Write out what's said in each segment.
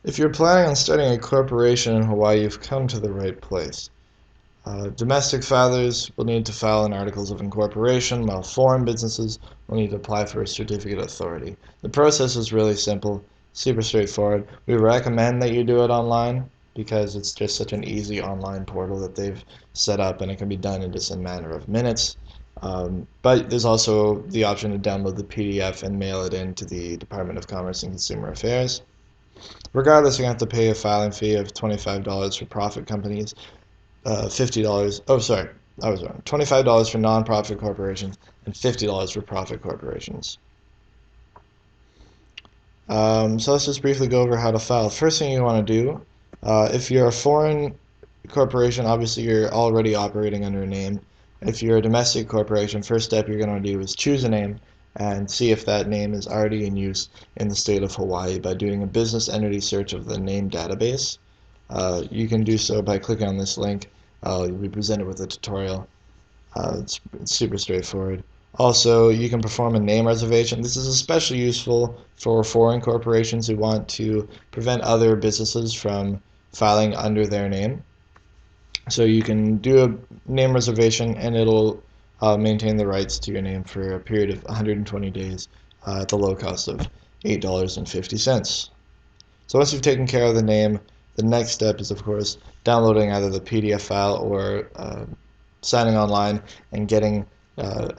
If you're planning on starting a corporation in Hawaii, you've come to the right place. Domestic filers will need to file an Articles of Incorporation, while foreign businesses will need to apply for a Certificate of Authority. The process is really simple, super straightforward. We recommend that you do it online because it's just such an easy online portal that they've set up, and it can be done in just a matter of minutes. But there's also the option to download the PDF and mail it in to the Department of Commerce and Consumer Affairs. Regardless, you're going to have to pay a filing fee of $25 for profit companies, $50. Oh, sorry, I was wrong. $25 for nonprofit corporations and $50 for profit corporations. So let's just briefly go over how to file. First thing you want to do, if you're a foreign corporation, obviously you're already operating under a name. If you're a domestic corporation, first step you're going to do is choose a name and see if that name is already in use in the state of Hawaii by doing a business entity search of the name database. You can do so by clicking on this link. You'll be presented with a tutorial. It's super straightforward. Also, you can perform a name reservation. This is especially useful for foreign corporations who want to prevent other businesses from filing under their name. So you can do a name reservation, and it'll maintain the rights to your name for a period of 120 days at the low cost of $8.50. So once you've taken care of the name, the next step is, of course, downloading either the PDF file or signing online and getting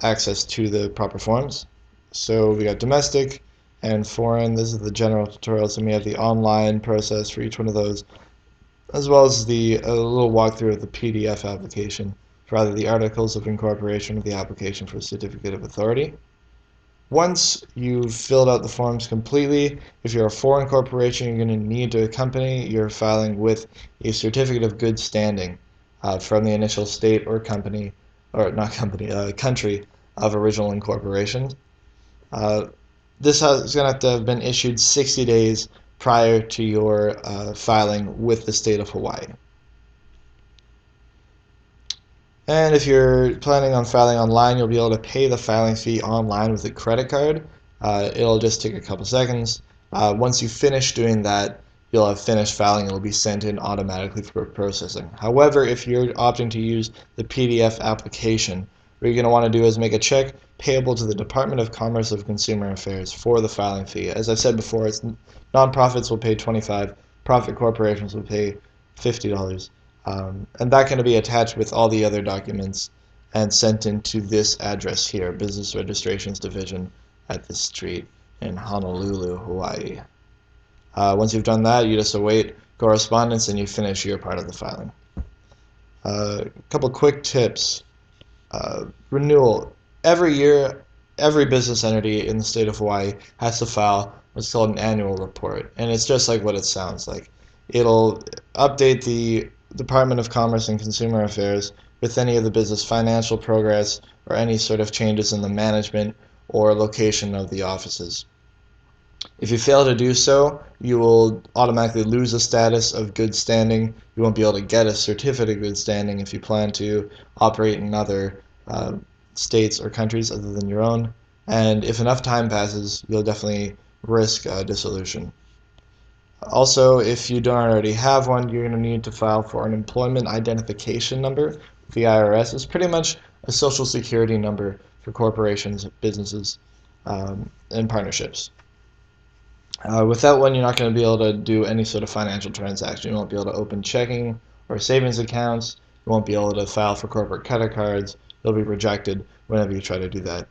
access to the proper forms. So we got domestic and foreign. This is the general tutorial. So we have the online process for each one of those, as well as the little walkthrough of the PDF application for either the Articles of Incorporation or the application for a Certificate of Authority. Once you've filled out the forms completely, if you're a foreign corporation, you're going to need to accompany your filing with a certificate of good standing from the initial state or company, or not company, country of original incorporation. This is going to have been issued 60 days prior to your filing with the state of Hawaii. And if you're planning on filing online, you'll be able to pay the filing fee online with a credit card. It'll just take a couple seconds. Once you finish doing that, you'll have finished filing. It'll be sent in automatically for processing. However, if you're opting to use the PDF application, what you're going to want to do is make a check payable to the Department of Commerce and Consumer Affairs for the filing fee. As I've said before, nonprofits will pay $25, profit corporations will pay $50. And that can be attached with all the other documents and sent into this address here, Business Registrations Division at this street in Honolulu, Hawaii. Once you've done that, you just await correspondence and you finish your part of the filing. A couple quick tips. Renewal. Every year, every business entity in the state of Hawaii has to file what's called an annual report, and it's just like what it sounds like. It'll update the Department of Commerce and Consumer Affairs with any of the business financial progress or any sort of changes in the management or location of the offices. If you fail to do so, you will automatically lose the status of good standing. You won't be able to get a certificate of good standing if you plan to operate in other states or countries other than your own. And if enough time passes, you'll definitely risk dissolution. Also, if you don't already have one, you're going to need to file for an employment identification number. The IRS is pretty much a social security number for corporations, businesses, and partnerships. With that one, you're not going to be able to do any sort of financial transaction. You won't be able to open checking or savings accounts. You won't be able to file for corporate credit cards. They'll be rejected whenever you try to do that.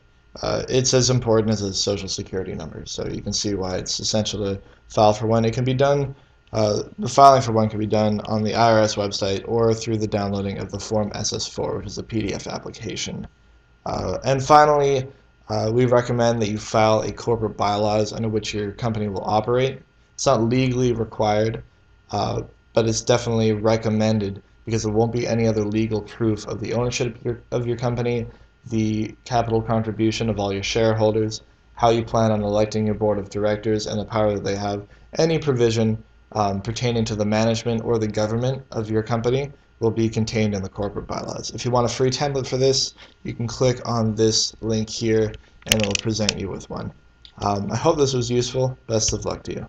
It's as important as a social security number, so you can see why it's essential to file for one. It can be done, the filing for one can be done on the IRS website or through the downloading of the Form SS4, which is a PDF application. And finally, we recommend that you file a corporate bylaws under which your company will operate. It's not legally required, but it's definitely recommended because there won't be any other legal proof of the ownership of your company, the capital contribution of all your shareholders, how you plan on electing your board of directors, and the power that they have. Any provision pertaining to the management or the government of your company will be contained in the corporate bylaws. If you want a free template for this, you can click on this link here and it will present you with one. I hope this was useful. Best of luck to you.